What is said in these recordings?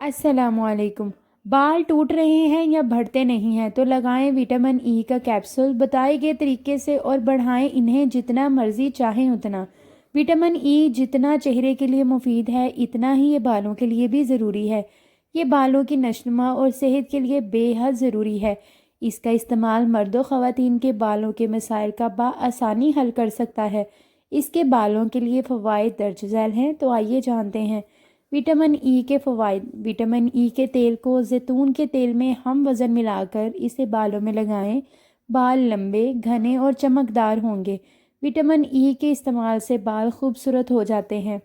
अस्सलाम वालेकुम। बाल टूट रहे हैं या बढ़ते नहीं हैं तो लगाएं विटामिन ई का कैप्सूल बताए गए तरीके से और बढ़ाएं इन्हें जितना मर्जी चाहें उतना। विटामिन ई जितना चेहरे के लिए मुफीद है इतना ही ये बालों के लिए भी ज़रूरी है। ये बालों की नशनुमा और सेहत के लिए बेहद ज़रूरी है। इसका इस्तेमाल मर्द व ख़वातीन के बालों के मसाइल का बआसानी हल कर सकता है। इसके बालों के लिए फ़वाइद दर्ज झैल हैं, तो आइए जानते हैं। विटामिन ई के फ़वाइद। विटामिन ई के तेल को जैतून के तेल में हम वज़न मिलाकर इसे बालों में लगाएं। बाल लंबे, घने और चमकदार होंगे। विटामिन ई के इस्तेमाल से बाल खूबसूरत हो जाते हैं।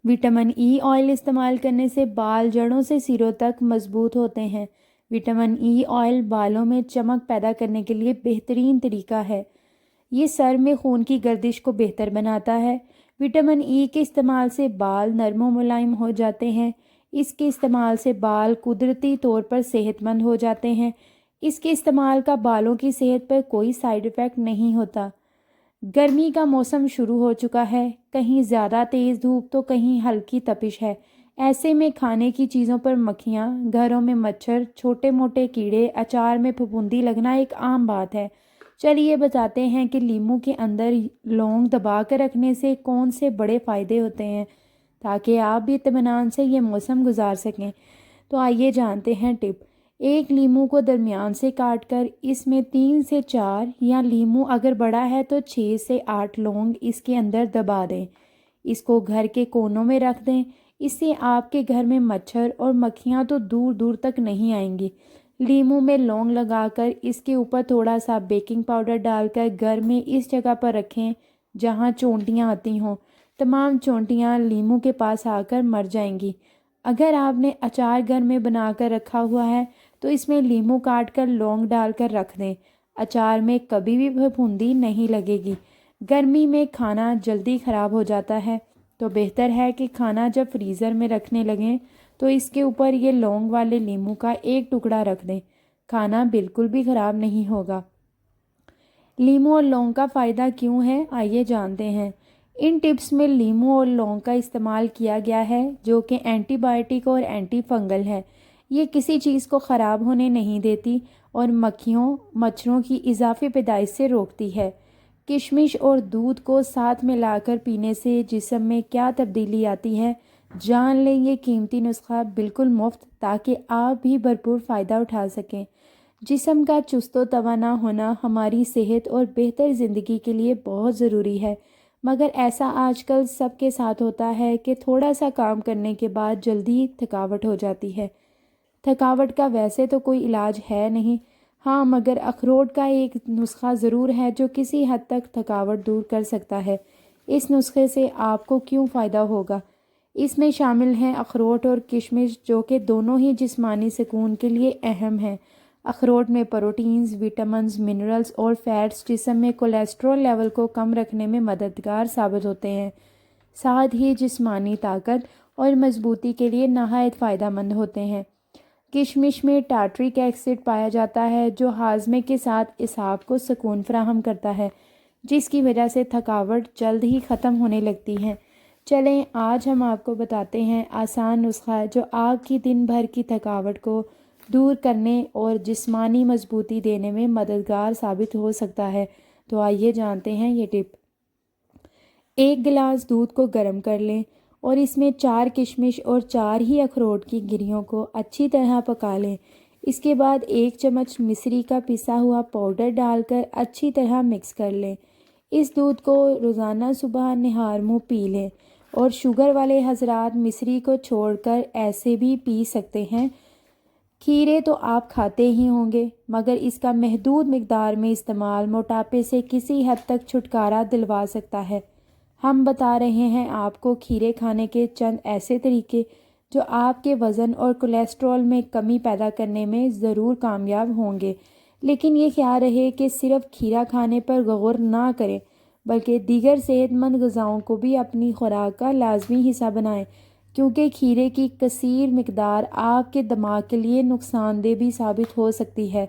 विटामिन ई ऑयल इस्तेमाल करने से बाल जड़ों से सिरों तक मजबूत होते हैं। विटामिन ई ऑयल बालों में चमक पैदा करने के लिए बेहतरीन तरीका है। ये सर में खून की गर्दिश को बेहतर बनाता है। विटामिन ई के इस्तेमाल से बाल नरम व मुलायम हो जाते हैं। इसके इस्तेमाल से बाल कुदरती तौर पर सेहतमंद हो जाते हैं। इसके इस्तेमाल का बालों की सेहत पर कोई साइड इफ़ेक्ट नहीं होता। गर्मी का मौसम शुरू हो चुका है, कहीं ज़्यादा तेज़ धूप तो कहीं हल्की तपिश है। ऐसे में खाने की चीज़ों पर मक्खियाँ, घरों में मच्छर, छोटे मोटे कीड़े, अचार में फफूंदी लगना एक आम बात है। चलिए बताते हैं कि लीमू के अंदर लौंग दबा कर रखने से कौन से बड़े फ़ायदे होते हैं, ताकि आप भी इत्मीनान से ये मौसम गुजार सकें। तो आइए जानते हैं टिप। एक लीमू को दरमियान से काट कर इसमें 3 से 4 या लीमू अगर बड़ा है तो 6 से 8 लौंग इसके अंदर दबा दें। इसको घर के कोनों में रख दें। इससे आपके घर में मच्छर और मक्खियाँ तो दूर दूर तक नहीं आएंगी। लीमू में लौंग लगाकर इसके ऊपर थोड़ा सा बेकिंग पाउडर डालकर घर में इस जगह पर रखें जहाँ चोंटियाँ आती हों। तमाम चोंटियाँ लीमू के पास आकर मर जाएंगी। अगर आपने अचार घर में बनाकर रखा हुआ है तो इसमें लीमू काट कर लौंग डालकर रख दें। अचार में कभी भी फफूंदी नहीं लगेगी। गर्मी में खाना जल्दी ख़राब हो जाता है, तो बेहतर है कि खाना जब फ्रीज़र में रखने लगें तो इसके ऊपर ये लौंग वाले लीमू का एक टुकड़ा रख दें। खाना बिल्कुल भी ख़राब नहीं होगा। लीमू और लौंग का फ़ायदा क्यों है, आइए जानते हैं। इन टिप्स में लीमू और लौंग का इस्तेमाल किया गया है जो कि एंटीबायोटिक और एंटी फंगल है। ये किसी चीज़ को ख़राब होने नहीं देती और मक्खियों मच्छरों की इजाफी पैदाइश से रोकती है। किशमिश और दूध को साथ मिलाकर पीने से जिस्म में क्या तब्दीली आती है, जान लें। ये कीमती नुस्खा बिल्कुल मुफ्त, ताकि आप भी भरपूर फ़ायदा उठा सकें। जिस्म का चुस्त व तवाना होना हमारी सेहत और बेहतर ज़िंदगी के लिए बहुत ज़रूरी है, मगर ऐसा आजकल सबके साथ होता है कि थोड़ा सा काम करने के बाद जल्दी थकावट हो जाती है। थकावट का वैसे तो कोई इलाज है नहीं, हाँ, मगर अखरोट का एक नुस्खा ज़रूर है जो किसी हद तक थकावट दूर कर सकता है। इस नुस्खे से आपको क्यों फ़ायदा होगा। इसमें शामिल हैं अखरोट और किशमिश, जो कि दोनों ही जिस्मानी सुकून के लिए अहम हैं। अखरोट में प्रोटीन्स, विटामिन्स, मिनरल्स और फैट्स जिस्म में कोलेस्ट्रॉल लेवल को कम रखने में मददगार साबित होते हैं। साथ ही जिस्मानी ताकत और मजबूती के लिए नहायत फ़ायदेमंद होते हैं। किशमिश में टार्ट्रिक एसिड पाया जाता है जो हाजमे के साथ इसाब को सुकून फराहम करता है, जिसकी वजह से थकावट जल्द ही ख़त्म होने लगती है। चलें आज हम आपको बताते हैं आसान नुस्खा जो आपकी दिन भर की थकावट को दूर करने और जिस्मानी मजबूती देने में मददगार साबित हो सकता है। तो आइए जानते हैं ये टिप। 1 गिलास दूध को गर्म कर लें और इसमें 4 किशमिश और 4 ही अखरोट की गिरियों को अच्छी तरह पका लें। इसके बाद 1 चम्मच मिश्री का पिसा हुआ पाउडर डालकर अच्छी तरह मिक्स कर लें। इस दूध को रोज़ाना सुबह निहार मुँह पी लें और शुगर वाले हजरात मिश्री को छोड़कर ऐसे भी पी सकते हैं। खीरे तो आप खाते ही होंगे, मगर इसका महदूद मिकदार में इस्तेमाल मोटापे से किसी हद तक छुटकारा दिलवा सकता है। हम बता रहे हैं आपको खीरे खाने के चंद ऐसे तरीके जो आपके वज़न और कोलेस्ट्रॉल में कमी पैदा करने में ज़रूर कामयाब होंगे। लेकिन ये ख्याल रहे कि सिर्फ खीरा खाने पर गौर ना करें, बल्कि दीगर सेहतमंद ग़िज़ाओं को भी अपनी खुराक का लाजमी हिस्सा बनाएं, क्योंकि खीरे की कसीर मिकदार आपके दिमाग के लिए नुकसानदेह भी साबित हो सकती है।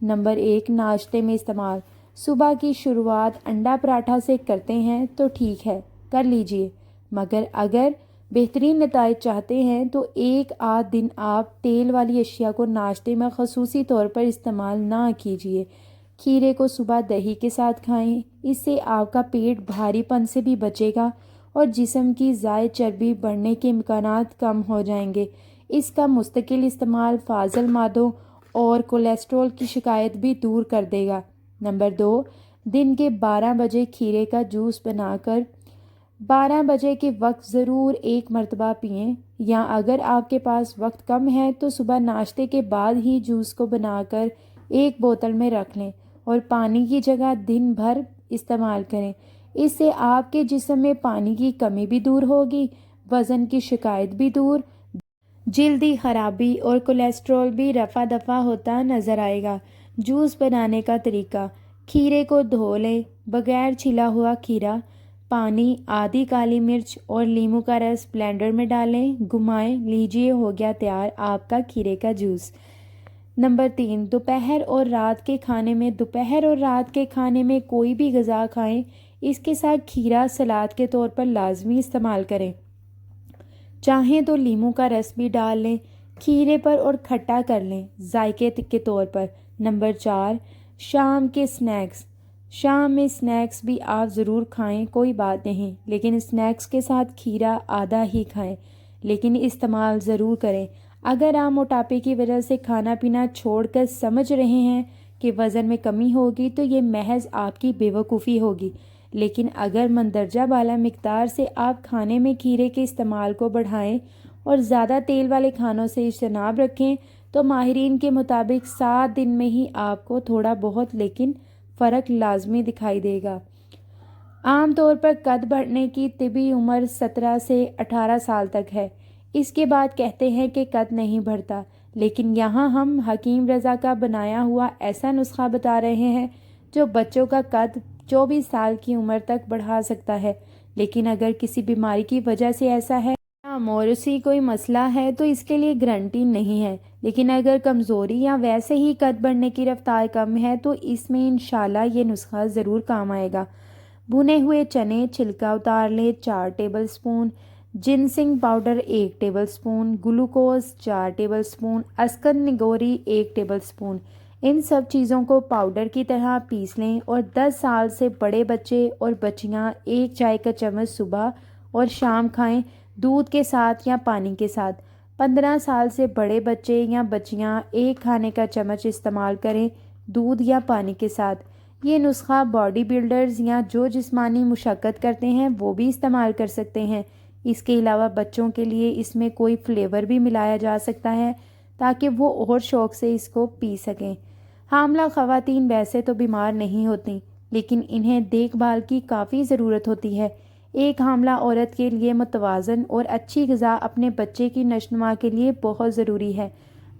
नंबर 1, नाश्ते में इस्तेमाल। सुबह की शुरुआत अंडा पराठा से करते हैं तो ठीक है, कर लीजिए, मगर अगर بہترین نتائج چاہتے ہیں تو ایک آدھ دن آپ تیل والی اشیاء کو ناشتے میں خصوصی طور پر استعمال نہ کیجیے۔ کھیرے کو صبح دہی کے ساتھ کھائیں، اس سے آپ کا پیٹ بھاری پن سے بھی بچے گا اور جسم کی زائد چربی بڑھنے کے امکانات کم ہو جائیں گے۔ اس کا مستقل استعمال فاضل معدوں اور کولیسٹرول کی شکایت بھی دور کر دے گا۔ نمبر 2، دن کے 12 بجے کھیرے کا جوس بنا کر 12 بجے کے وقت ضرور ایک مرتبہ پئیں، یا اگر آپ کے پاس وقت کم ہے تو صبح ناشتے کے بعد ہی جوس کو بنا کر ایک بوتل میں رکھ لیں اور پانی کی جگہ دن بھر استعمال کریں۔ اس سے آپ کے جسم میں پانی کی کمی بھی دور ہوگی، وزن کی شکایت بھی دور، جلدی خرابی اور کولیسٹرول بھی رفع دفع ہوتا نظر آئے گا۔ جوس بنانے کا طریقہ: کھیرے کو دھو لیں، بغیر چھلا ہوا کھیرا، پانی، آدھی کالی مرچ اور لیموں کا رس بلینڈر میں ڈالیں، گھمائیں، لیجیے ہو گیا تیار آپ کا کھیرے کا جوس۔ نمبر 3، دوپہر اور رات کے کھانے میں کوئی بھی غذا کھائیں، اس کے ساتھ کھیرا سلاد کے طور پر لازمی استعمال کریں۔ چاہیں تو لیموں کا رس بھی ڈال لیں کھیرے پر اور کھٹا کر لیں ذائقے کے طور پر۔ نمبر 4، شام کے سنیکس۔ شام میں سنیکس بھی آپ ضرور کھائیں، کوئی بات نہیں، لیکن سنیکس کے ساتھ کھیرا آدھا ہی کھائیں، لیکن استعمال ضرور کریں۔ اگر آپ موٹاپے کی وجہ سے کھانا پینا چھوڑ کر سمجھ رہے ہیں کہ وزن میں کمی ہوگی تو یہ محض آپ کی بے وقوفی ہوگی، لیکن اگر مندرجہ بالا مقدار سے آپ کھانے میں کھیرے کے استعمال کو بڑھائیں اور زیادہ تیل والے کھانوں سے اجتناب رکھیں تو ماہرین کے مطابق 7 دن میں ہی آپ کو تھوڑا بہت لیکن فرق لازمی دکھائی دے گا۔ عام طور پر قد بڑھنے کی طبی عمر 17 سے 18 سال تک ہے، اس کے بعد کہتے ہیں کہ قد نہیں بڑھتا، لیکن یہاں ہم حکیم رضا کا بنایا ہوا ایسا نسخہ بتا رہے ہیں جو بچوں کا قد 24 سال کی عمر تک بڑھا سکتا ہے، لیکن اگر کسی بیماری کی وجہ سے ایسا ہے یا موروثی کوئی مسئلہ ہے تو اس کے لیے گارنٹی نہیں ہے، لیکن اگر کمزوری یا ویسے ہی قد بڑھنے کی رفتار کم ہے تو اس میں انشاءاللہ یہ نسخہ ضرور کام آئے گا۔ بھنے ہوئے چنے چھلکا اتار لیں 4 tablespoon, ginseng powder 1 tablespoon, glucose 4 tablespoon, اسکن نگوری 1 ٹیبل سپون، ان سب چیزوں کو پاؤڈر کی طرح پیس لیں اور 10 سال سے بڑے بچے اور بچیاں 1 چائے کا چمچ صبح اور شام کھائیں، دودھ کے ساتھ یا پانی کے ساتھ۔ 15 سال سے بڑے بچے یا بچیاں 1 کھانے کا چمچ استعمال کریں، دودھ یا پانی کے ساتھ۔ یہ نسخہ باڈی بلڈرز یا جو جسمانی مشقت کرتے ہیں وہ بھی استعمال کر سکتے ہیں۔ اس کے علاوہ بچوں کے لیے اس میں کوئی فلیور بھی ملایا جا سکتا ہے تاکہ وہ اور شوق سے اس کو پی سکیں۔ حاملہ خواتین ویسے تو بیمار نہیں ہوتیں، لیکن انہیں دیکھ بھال کی کافی ضرورت ہوتی ہے۔ ایک حاملہ عورت کے لیے متوازن اور اچھی غذا اپنے بچے کی نشوونما کے لیے بہت ضروری ہے۔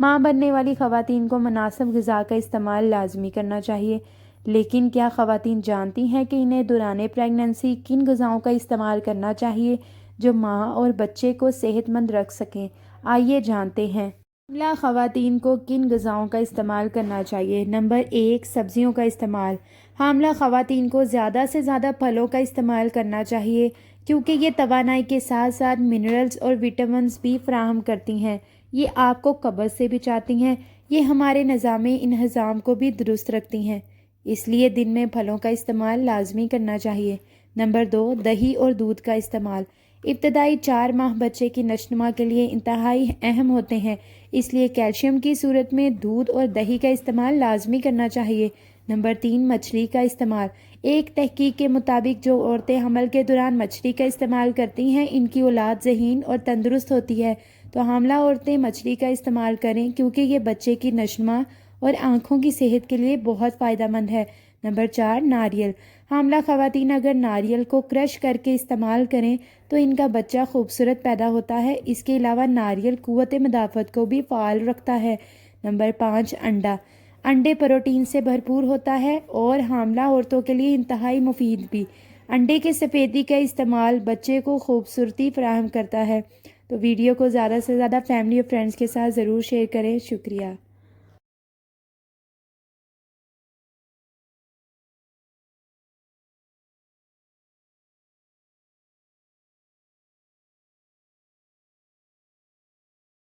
ماں بننے والی خواتین کو مناسب غذا کا استعمال لازمی کرنا چاہیے، لیکن کیا خواتین جانتی ہیں کہ انہیں دوران پریگننسی کن غذاؤں کا استعمال کرنا چاہیے جو ماں اور بچے کو صحت مند رکھ سکیں؟ آئیے جانتے ہیں۔ حاملہ خواتین کو کن غذاؤں کا استعمال کرنا چاہیے۔ نمبر 1، سبزیوں کا استعمال۔ حاملہ خواتین کو زیادہ سے زیادہ پھلوں کا استعمال کرنا چاہیے کیونکہ یہ توانائی کے ساتھ ساتھ منرلز اور وٹامنز بھی فراہم کرتی ہیں۔ یہ آپ کو قبض سے بچاتی ہیں، یہ ہمارے نظام انہضام کو بھی درست رکھتی ہیں، اس لیے دن میں پھلوں کا استعمال لازمی کرنا چاہیے۔ نمبر 2، دہی اور دودھ کا استعمال۔ ابتدائی 4 ماہ بچے کی نشوونما کے لیے انتہائی اہم ہوتے ہیں، اس لیے کیلشیم کی صورت میں دودھ اور دہی کا استعمال لازمی کرنا چاہیے۔ نمبر 3، مچھلی کا استعمال۔ ایک تحقیق کے مطابق جو عورتیں حمل کے دوران مچھلی کا استعمال کرتی ہیں ان کی اولاد ذہین اور تندرست ہوتی ہے، تو حاملہ عورتیں مچھلی کا استعمال کریں کیونکہ یہ بچے کی نشوونما اور آنکھوں کی صحت کے لیے بہت فائدہ مند ہے۔ نمبر 4، ناریل۔ حاملہ خواتین اگر ناریل کو کرش کر کے استعمال کریں تو ان کا بچہ خوبصورت پیدا ہوتا ہے۔ اس کے علاوہ ناریل قوت مدافعت کو بھی فعال رکھتا ہے۔ نمبر 5، انڈا۔ انڈے پروٹین سے بھرپور ہوتا ہے اور حاملہ عورتوں کے لیے انتہائی مفید بھی۔ انڈے کے سفیدی کا استعمال بچے کو خوبصورتی فراہم کرتا ہے۔ تو ویڈیو کو زیادہ سے زیادہ فیملی اور فرینڈز کے ساتھ ضرور شیئر کریں۔ شکریہ۔